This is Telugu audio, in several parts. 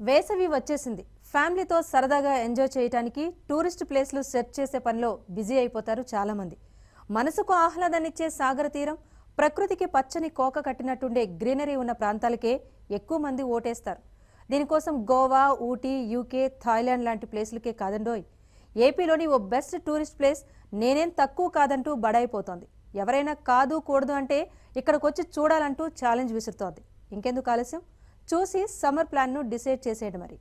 వేసవి వచ్చేసింది. ఫ్యామిలీతో సరదాగా ఎంజాయ్ చేయడానికి టూరిస్ట్ ప్లేస్లు సెర్చ్ చేసే పనిలో బిజీ అయిపోతారు చాలామంది. మనసుకు ఆహ్లాదాన్నిచ్చే సాగర తీరం, ప్రకృతికి పచ్చని కోక కట్టినట్టుండే గ్రీనరీ ఉన్న ప్రాంతాలకే ఎక్కువ మంది ఓటేస్తారు. దీనికోసం గోవా, ఊటీ, యూకే, థాయిలాండ్ లాంటి ప్లేసులకే కాదండోయ్, ఏపీలోని ఓ బెస్ట్ టూరిస్ట్ ప్లేస్ నేనేం తక్కువ కాదంటూ బడాయిపోతోంది. ఎవరైనా కాదు కూడదు అంటే ఇక్కడికొచ్చి చూడాలంటూ ఛాలెంజ్ విసురుతోంది. ఇంకెందుకు ఆలస్యం, చూసి సమ్మర్ ప్లాన్ను డిసైడ్ చేసేయండి. మరి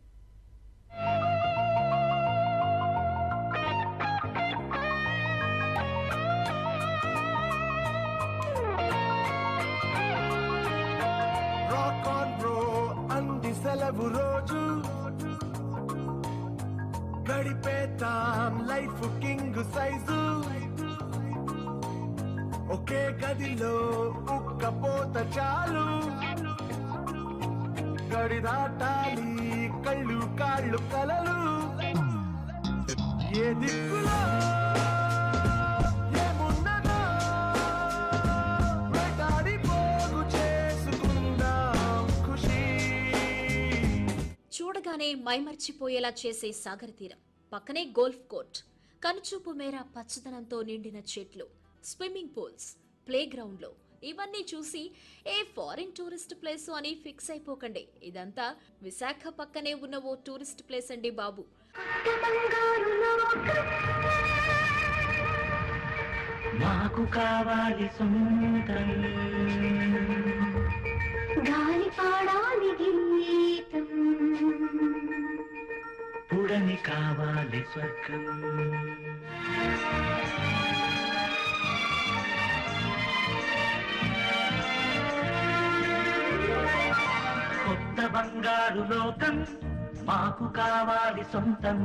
సెలవు రోజు గడిపేతాం లైఫ్ కింగ్ సైజు, ఒకే గదిలో ఉక్కపోత చాలు, గడి దాటాలి కళ్ళు కాళ్ళు కలలు, ఏ దిక్కులో చూడగానే మైమర్చిపోయేలా చేసే సాగర తీరం, పక్కనే గోల్ఫ్ కోర్ట్, కనుచూపు మేర పచ్చదనంతో నిండిన చెట్లు, స్విమ్మింగ్ పూల్స్, ప్లే గ్రౌండ్లు, ఇవన్నీ చూసి ఏ ఫారిన్ టూరిస్ట్ ప్లేస్ అని ఫిక్స్ అయిపోకండి. ఇదంతా విశాఖ పక్కనే ఉన్న ఓ టూరిస్ట్ ప్లేస్ అండి బాబు. మాకు కావాలి సొంతం, గాలి పాడాలి గీతం, పుడని కావాలి స్వర్గం. కొత్త బంగారు లోకం, మాకు కావాలి సొంతం,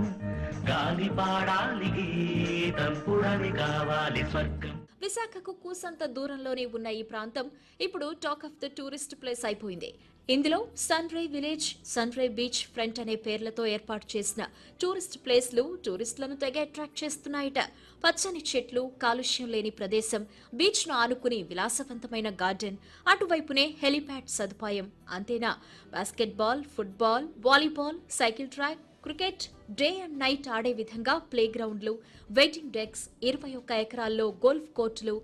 గాలి పాడాలి గీతం, పుడని కావాలి స్వర్గం. విశాఖకు కూసంత దూరంలోనే ఉన్న ఈ ప్రాంతం ఇప్పుడు talk of the tourist place అయిపోయింది. ఇందులో sun ray village, sun ray beach front అనే పేర్లతో ఏర్పాటు చేసిన టూరిస్ట్ ప్లేస్లు టూరిస్టులను తెగ అట్రాక్ట్ చేస్తున్నాయట. పచ్చని చెట్లు, కాలుష్యం లేని ప్రదేశం, బీచ్ ను ఆనుకుని విలాసవంతమైన గార్డెన్, అటువైపునే హెలిప్యాడ్ సదుపాయం. అంతేనా, basketball, football, volleyball, cycle track, cricket, day and night ఆడే విధంగా ప్లే గ్రౌండ్లు, వెయిటింగ్ డెక్స్, 21 ఎకరాల్లో గోల్ఫ్ కోర్టులు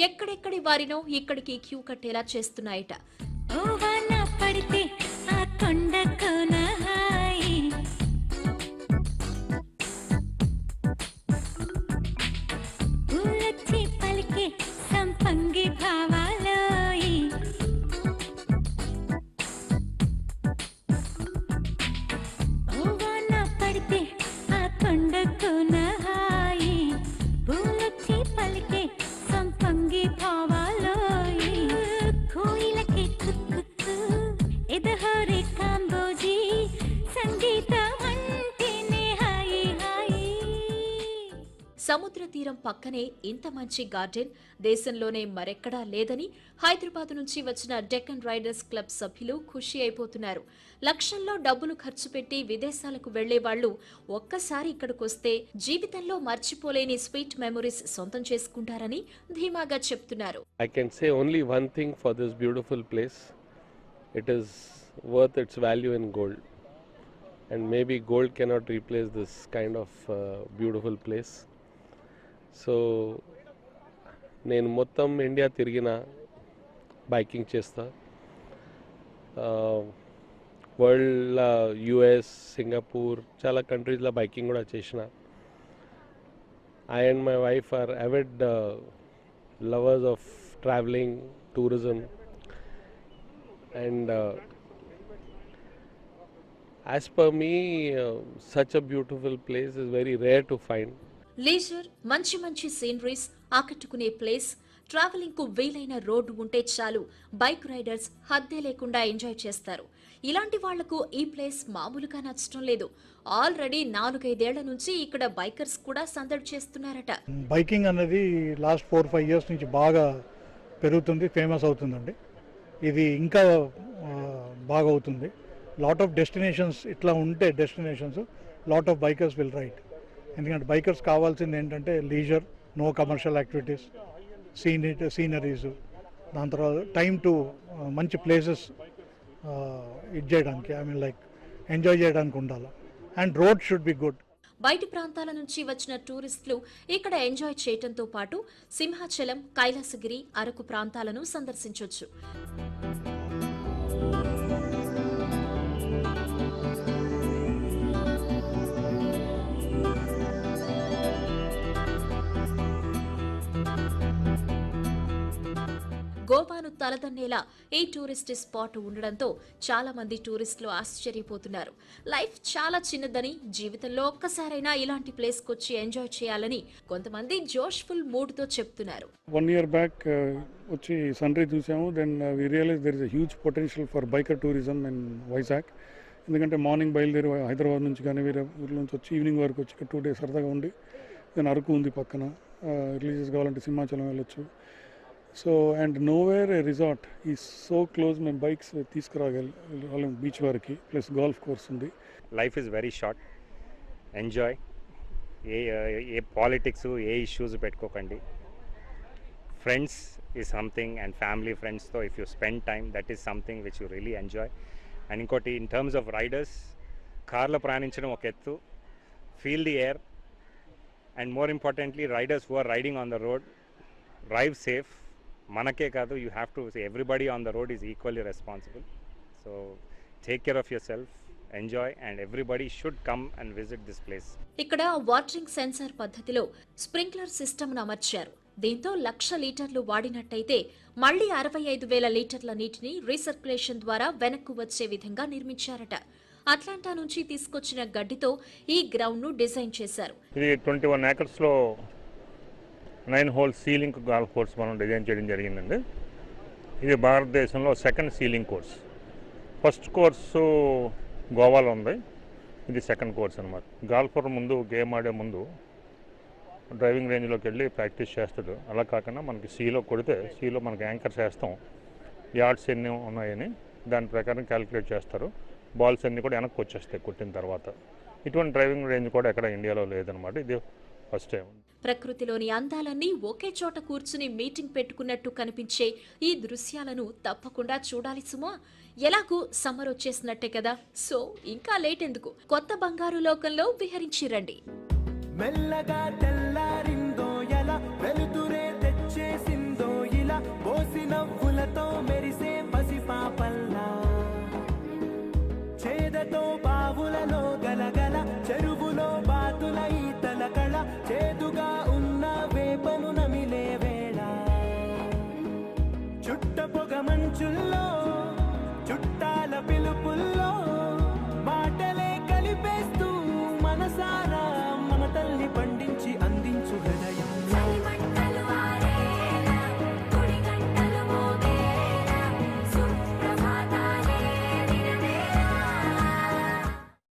ఎక్కడెక్కడి వారినో ఇక్కడికి క్యూ కట్టేలా చేస్తున్నాయట. పడితే ఆ కొండకోన హాయి, ఊలొచ్చి పలికే సంపంగి భావాలోయి, ఓవాన పడితే ఆ కొండకోన హాయి, ఊలొచ్చి పలికే సంపంగి భావాలోయి, కోయిలకి కుక్కు ఎదహోరే కాంబోజీ, సంగీతం అంటేనే హాయి హాయి. సముద్ర తీరం పక్కనే ఇంత మంచి గార్డెన్ దేశంలోనే మరెక్కడా లేదని హైదరాబాద్ నుంచి వచ్చిన డెక్కన్ రైడర్స్ క్లబ్ సభ్యులు ఖుషి అయిపోతున్నారు. లక్షల్లో డబ్బులు ఖర్చు పెట్టి విదేశాలకు వెళ్లే వాళ్లు ఒక్కసారి ఇక్కడికొస్తే జీవితంలో మర్చిపోలేని స్వీట్ మెమరీస్ సొంతం చేసుకుంటారని ధీమాగా చెప్తున్నారు. I can say only one thing for this beautiful place. It is worth its value in gold, and maybe gold cannot replace this kind of beautiful place. So నేను మొత్తం ఇండియా తిరిగిన, బైకింగ్ చేస్తా, వరల్డ్లో యుఎస్, సింగపూర్ చాలా కంట్రీస్లో బైకింగ్ కూడా చేసిన. I and my wife are avid lovers of traveling, tourism, and as per me, such a beautiful place is very rare to find. Leisure, మంచి మంచి సీనరీస్, ఆకట్టుకునే ప్లేస్, ట్రావెలింగ్ కు వీలైన రోడ్డు ఉంటే చాలు బైక్ రైడర్స్ హద్దే లేకుండా ఎంజాయ్ చేస్తారు. ఇలాంటి వాళ్లకు ఈ ప్లేస్ మామూలుగా నచ్చడం లేదు. ఆల్రెడీ 4-5 ఏళ్ల నుంచి ఇక్కడ బైకర్స్ కూడా సందడి చేస్తున్నారట. బైకింగ్ అనేది లాస్ట్ 4-5 ఇయర్స్ నుంచి బాగా పెరుగుతుంది, ఫేమస్ అవుతుందండి. ఇది ఇంకా బాగా అవుతుంది. లాట్ ఆఫ్ డెస్టినేషన్స్ ఇట్లా ఉంటే destinations lot of bikers will ride. ఎందుకంటే బైకర్స్ కావాల్సింది ఏంటంటే leisure, no commercial activities, sceneries, దాని తర్వాత టైం టు మంచి ప్లేసెస్ ఇది చేయడానికి. ఐ మీన్ లైక్ ఎంజాయ్ చేయడానికి ఉండాలి. And road should be good. బయటి ప్రాంతాల నుంచి వచ్చిన టూరిస్టులు ఇక్కడ ఎంజాయ్ చేయటంతో పాటు సింహాచలం, కైలాసగిరి, అరకు ప్రాంతాలను సందర్శించొచ్చు. గోవాను తలదన్నేలా ఈ టూరిస్ట్ స్పాట్ ఉండడంతో చాలా మంది టూరిస్టులు ఆశ్చర్యపోతున్నారు. లైఫ్ చాలా చిన్నదని, జీవితంలో ఒక్కసారైనా ఇలాంటి ప్లేస్ కొచ్చి ఎంజాయ్ చేయాలని కొంతమంది జోష్ఫుల్ మూడ్ తో చెప్తున్నారు. 1 year back వచ్చి సన్ రైజ్ చూసాము. Then we realise there is a huge potential for biker tourism in Vizag. ఎందుకంటే మార్నింగ్ బయలుదేరి హైదరాబాద్ నుంచి కానీ వేరే ఊర్ల నుంచి వచ్చి ఈవినింగ్ వరకు వచ్చి 2 days సరదాగా ఉండి దెన్ అరకు ఉంది పక్కన. రిలీజెస్ కావాలంటే సింహాచలం వెళ్ళొచ్చు. So and nowhere a resort is so close. మేము బైక్స్ తీసుకురాగలం బీచ్ వరకు, ప్లస్ గోల్ఫ్ కోర్స్ ఉంది. Life is very short. Enjoy. ఏ పాలిటిక్స్, ఏ ఇష్యూస్ పెట్టుకోకండి. Friends is something, and family ఫ్రెండ్స్తో if you spend time, that is something which you really enjoy. And ఇంకోటి, ఇన్ టర్మ్స్ ఆఫ్ రైడర్స్, కార్లో ప్రయాణించడం ఒక ఎత్తు, feel the air. And more importantly, riders who are riding on the road, drive safe. మనకే కాదు, you have to everybody on the road is equally responsible. So take care of your self, enjoy, and everybody should come and visit this place. ఇక్కడ వాటరింగ్ సెన్సార్ పద్ధతిలో స్ప్రింక్లర్ సిస్టమ్ను అమర్చారు. దీంతో 1,00,000 లీటర్లు వాడినట్టయితే మళ్లీ 65,000 లీటర్ల నీటిని రీసర్క్యులేషన్ ద్వారా వెనక్కు వచ్చే విధంగా నిర్మించారట. అట్లాంటా నుంచి తీసుకొచ్చిన గడ్డితో ఈ గ్రౌండ్ ను డిజైన్ చేశారు. ఇది 21 acres-లో 9 hole సీలింగ్ గాల్ఫ్ కోర్స్ మనం డిజైన్ చేయడం జరిగిందండి. ఇది భారతదేశంలో second ceiling course. First course గోవాలో ఉంది, ఇది సెకండ్ కోర్స్ అనమాట. గాల్ఫర్ ముందు గేమ్ ఆడే ముందు డ్రైవింగ్ రేంజ్లోకి వెళ్ళి ప్రాక్టీస్ చేస్తాడు. అలా కాకుండా మనకి సీలో కొడితే సీలో మనకి యాంకర్స్ వేస్తాం, యార్డ్స్ ఎన్ని ఉన్నాయని దాని ప్రకారం క్యాలిక్యులేట్ చేస్తారు. బాల్స్ అన్నీ కూడా వెనక్కి వచ్చేస్తాయి కొట్టిన తర్వాత. ఇటువంటి డ్రైవింగ్ రేంజ్ కూడా ఎక్కడ ఇండియాలో లేదనమాట. ఇది ఫస్ట్ టైం. ప్రకృతిలోని అందాలన్నీ ఒకే చోట కూర్చుని మీటింగ్ పెట్టుకున్నట్టు కనిపించే ఈ దృశ్యాలను తప్పకుండా చూడాలి సుమా. ఎలాగూ సమ్మర్ వచ్చేసినట్టే కదా, సో ఇంకా లేట్ ఎందుకు, కొత్త బంగారు లోకంలో విహరించి రండి. మెల్లగా తెల్లారిందో ఎలా, వెలుతురే తెచ్చేసిందో ఇలా, పోసి నవ్వులతో మెరిసే పసిపాపల్లా, చేదతో బావులలో గలగల, చెరువులో బాతుల ఈతల కళ, చేదుగా ఉన్న వేపను నమిలే వేళ, చుట్ట పొగ మంచుల్లో, చుట్టాల పిలుపుల్లో, మాటలే కలిపేస్తూ మనసారా మమతల్ని పండు